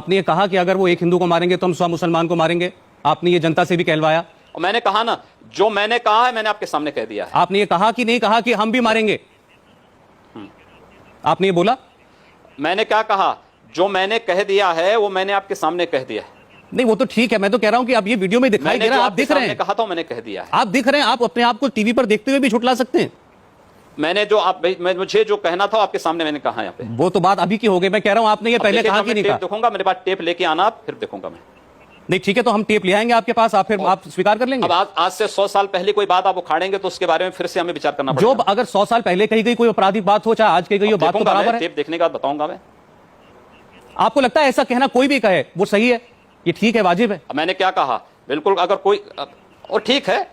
आपने ये कहा कि अगर वो एक हिंदू को मारेंगे तो हम 100 मुसलमान को मारेंगे। आपने ये जनता से भी कहलवाया। और मैंने कहा ना, जो मैंने कहा है मैंने आपके सामने कह दिया है। आपने ये कहा कि नहीं कहा कि हम भी मारेंगे? आपने ये बोला? मैंने क्या कहा? जो मैंने कह दिया है वो मैंने आपके सामने कह दिया है। नहीं वो तो ठीक है, मैं तो कह रहा हूं कि अब ये वीडियो में दिखाई दे रहा है, आप दिख रहे हैं। कहा था मैंने कह दिया है। आप दिख रहे हैं, आप अपने आप को टीवी पर देखते हुए भी झुठला सकते हैं। मैंने जो मुझे जो कहना था आपके सामने मैंने कहा। यहाँ पे वो तो बात अभी की हो गई। मैं कह रहा हूं आपने ये पहले कहा कि नहीं कहा। देखूंगा, मेरे पास टेप लेके आना, फिर देखूंगा मैं। नहीं ठीक है, तो हम टेप ले आएंगे आपके पास, आप फिर आप स्वीकार कर लेंगे। अब आज से 100 साल पहले कोई बात आप उखाड़ेंगे तो उसके बारे में फिर से हमें विचार करना पड़ेगा। जो अगर 100 साल पहले कही गई कोई आपराधिक बात हो, चाहे आज कही गई हो, बात तो बराबर है। टेप देखने के बाद बताऊंगा मैं। आपको लगता है ऐसा कहना कोई भी कहे वो सही है, ये ठीक है, वाजिब है? मैंने क्या कहा? बिल्कुल, अगर कोई और ठीक है।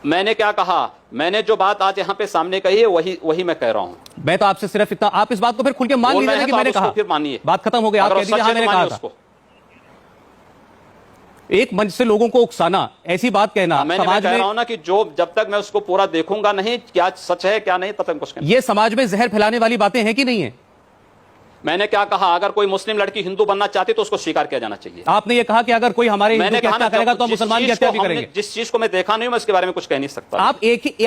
मैंने क्या कहा? मैंने जो बात आज यहाँ पे सामने कही है वही मैं कह रहा हूं। मैं तो आपसे सिर्फ इतना, आप इस बात को फिर खुल के मान लीजिए कि मैंने कहा, फिर मानिए, बात खत्म हो गई। आप कह दीजिए हाँ मैंने कहा था। एक मंच से लोगों को उकसाना, ऐसी बात कहना, समाज में कह रहा हूं ना कि जो जब तक मैं उसको पूरा देखूंगा नहीं, क्या सच है क्या नहीं, तब तक कुछ। ये समाज में जहर फैलाने वाली बातें हैं कि नहीं है? मैंने क्या कहा? अगर कोई मुस्लिम लड़की हिंदू बनना चाहती तो उसको स्वीकार किया जाना चाहिए। आपने ये कहा कि अगर कोई हमारे हिंदू की हत्या करेगा तो मुसलमान की हत्या भी करेंगे। जिस चीज को मैं देखा नहीं हूं मैं इसके बारे में कुछ कह नहीं सकता।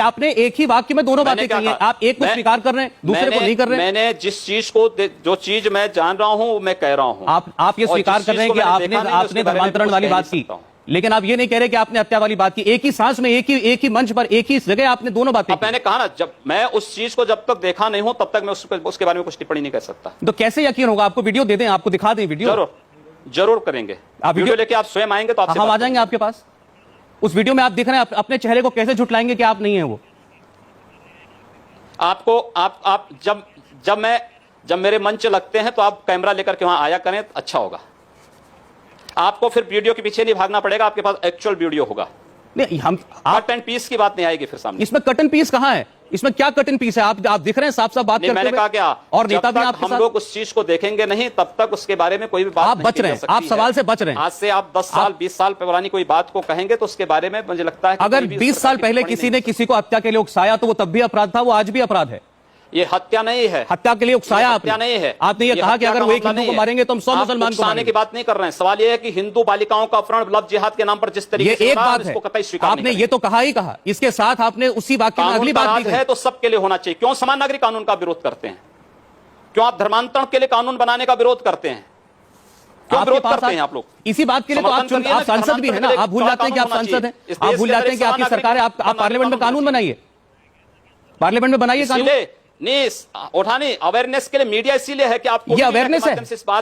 आपने एक ही वाक्य में दोनों बातें कही हैं। आप एक को स्वीकार कर रहे हैं, दूसरे को नहीं कर रहे हैं। मैंने जिस चीज को, जो चीज मैं जान रहा हूं मैं कह रहा हूं। आप ये स्वीकार कर रहे हैं कि आपने धर्मांतरण वाली बात की, लेकिन आप ये नहीं कह रहे कि आपने हत्या वाली बात की। एक ही सांस में, एक ही मंच पर, एक ही जगह आपने दोनों बातें। मैंने कहा ना, जब मैं उस चीज को जब तक देखा नहीं हूं तब तक मैं उसके बारे में कुछ टिप्पणी नहीं कर सकता। तो कैसे यकीन होगा? आपको वीडियो दे दें, आपको दिखा दें वीडियो? जरूर करेंगे। आप वीडियो लेके आप स्वयं आएंगे तो हम आ जाएंगे आपके पास। उस वीडियो में आप दिख रहे हैं, अपने चेहरे को कैसे झुठलाएंगे कि आप नहीं है वो? आपको आप जब मेरे मंच लगते हैं तो आप कैमरा लेकर के वहां आया करें, अच्छा होगा। आपको फिर वीडियो के पीछे नहीं भागना पड़ेगा, आपके पास एक्चुअल वीडियो होगा। नहीं, कट एंड पीस की बात नहीं आएगी फिर सामने। इसमें कट एंड पीस कहां है? इसमें क्या कट एंड पीस है? आप दिख रहे हैं साफ साफ बात करते हुए। मैंने कहा क्या? और नेता भी आप, हम लोग उस चीज को देखेंगे नहीं तब तक उसके बारे में कोई भी बात आप बच रहे हैं, आप सवाल से बच रहे हैं। आज से आप 10 साल 20 साल पुरानी कोई बात को कहेंगे तो उसके बारे में मुझे लगता है अगर 20 साल पहले किसी ने किसी को हत्या के लिए उकसाया तो वो तब भी अपराध था, वो आज भी अपराध है। ये हत्या नहीं है। हत्या के लिए उकसाया आपने? हत्या नहीं है। आपने ये कहा कि अगर वो एक हिंदू को मारेंगे तो हम 100 मुसलमान को मारेंगे की बात नहीं कर रहे हैं। सवाल ये है कि हिंदू बालिकाओं का अपहरण लव जिहाद के नाम पर जिस तरीके से एक बात है, आपने ये तो कहा ही कहा, इसके साथ आपने उसी वाक्य में अगली बात भी है तो सबके लिए होना चाहिए। क्यों समान नागरिक कानून का विरोध करते हैं? क्यों आप धर्मांतरण के लिए कानून बनाने का विरोध करते हैं? क्यों विरोध करते हैं आप लोग? इसी बात के लिए तो आप सांसद भी है ना। आप भूल जाते हैं कि आप सांसद हैं, आप भूल जाते हैं कि आपकी सरकार है। आप पार्लियामेंट में कानून बनाइए, पार्लियामेंट में बनाइए कानून। नहीं उठानी अवेयरनेस के लिए मीडिया इसीलिए है कि आपको ये अवेयरनेस है।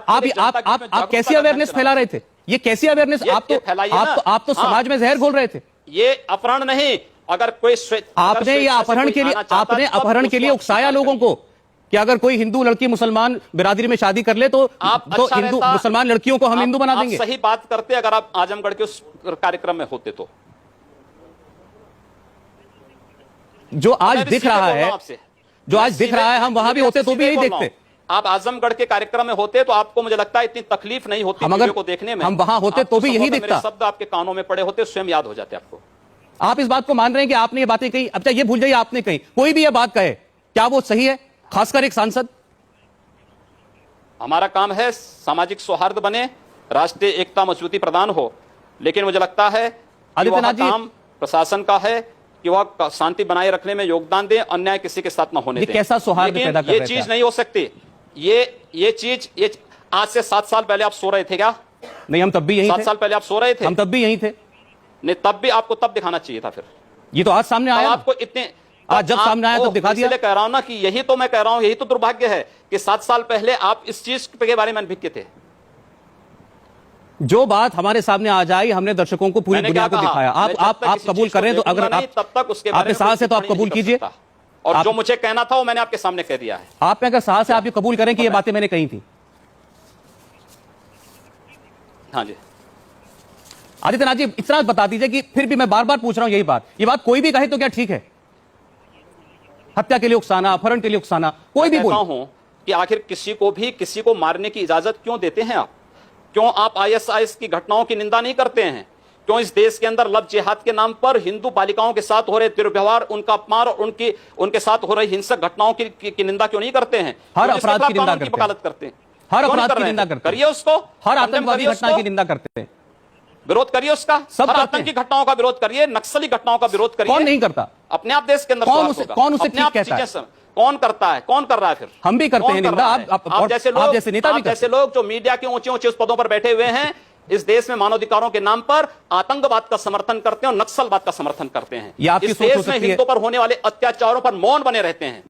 आप कैसी अवेयरनेस फैला रहे थे? ये कैसी अवेयरनेस? आप तो समाज में जहर घोल रहे थे। ये अपहरण नहीं, अगर कोई आपने ये अपहरण के लिए, आपने अपहरण के लिए उकसाया लोगों को कि अगर कोई हिंदू लड़की मुसलमान बिरादरी में शादी कर ले तो हिंदू मुसलमान लड़कियों को हम हिंदू बना देंगे। सही बात करते अगर आप आजमगढ़ के उस कार्यक्रम में होते तो। जो आज दिख रहा है, जो आज दिख रहा है, हम वहां भी होते तो भी यही देखते। आप आजमगढ़ के कार्यक्रम में होते तो आपको मुझे लगता है इतनी तकलीफ नहीं होती वीडियो को देखने में। हम वहां होते तो भी यही दिखता। शब्द आपके कानों में पड़े होते, स्वयं याद हो जाते आपको। आप इस बात को मान रहे हैं कि आपने ये बातें कही, अब ये भूल जाइए आपने कही। कोई भी ये बात कहे, क्या वो सही है? खासकर एक सांसद। हमारा काम है सामाजिक सौहार्द बने, राष्ट्रीय एकता मजबूती प्रदान हो, लेकिन मुझे लगता है आदित्यनाथ जी, काम प्रशासन का है कि वह शांति बनाए रखने में योगदान दे, अन्याय किसी के साथ न होने दे। कैसा सौहार्द पैदा कर रहे थे? ये चीज नहीं हो सकती। ये चीज आज से 7 साल पहले आप सो रहे थे क्या? नहीं, हम तब भी यहीं थे। 7 साल पहले आप सो रहे थे? हम तब भी यहीं थे। नहीं, तब भी आपको तब दिखाना चाहिए था। फिर ये तो आज सामने आया। आपको इतने आज जब सामने आया तब दिखा दिया। इसलिए कह रहा हूं ना कि यही तो मैं कह रहा हूं, यही तो दुर्भाग्य है कि 7 साल पहले आप इस चीज के बारे में अनभिज्ञ थे। जो बात हमारे सामने आ जाए, हमने दर्शकों को पूरी दुनिया को दिखाया। आप कबूल करें तो अगर तब तक उसके आपके साहस है तो आप कबूल कीजिए। और जो मुझे कहना था वो मैंने आपके सामने कह दिया है। आप में अगर साहस है, आप ये कबूल करें कि ये बातें मैंने कही थी। हाँ जी आदित्यनाथ जी, इतना बता दीजिए कि फिर भी मैं बार बार पूछ रहा हूं यही बात, ये बात कोई भी कहे तो क्या ठीक है? हत्या के लिए उकसाना, अपहरण के लिए उकसाना, कोई भी बोले। हूं कि आखिर किसी को मारने की इजाजत क्यों देते हैं आप? क्यों आप ISIS की घटनाओं की निंदा नहीं करते हैं? क्यों इस देश के अंदर लव जिहाद के नाम पर हिंदू बालिकाओं के साथ हो रहे दुर्व्यवहार, उनका अपमान और उनके साथ हो रही हिंसक घटनाओं की निंदा क्यों नहीं करते हैं? हर अपराध की निंदा करते हैं, वकालत करते हैं, हर अपराध की निंदा करते हैं, करिए उसको, हर आतंकवादी घटना की निंदा करते हैं, विरोध करिए उसका, सब हर करते आतंकी घटनाओं का विरोध करिए, नक्सली घटनाओं का विरोध करिए। कौन नहीं करता? अपने आप देश के अंदर कौन स्वार्थ होगा। कौन उसे अपने ठीक आप कहता है? चीजें कौन करता है? कौन कर रहा है? फिर हम भी करते कौन हैं कर निंदा, रहा है? आप जैसे लोग, आप जैसे नेता भी जैसे लोग जो मीडिया के ऊंचे ऊंचे उस पदों पर बैठे हुए हैं, इस देश में मानवाधिकारों के नाम पर आतंकवाद का समर्थन करते हैं और नक्सलवाद का समर्थन करते हैं। ये आपकी इस सोच हो देश में सकती है। हिंदुओं पर होने वाले अत्याचारों पर मौन बने रहते हैं।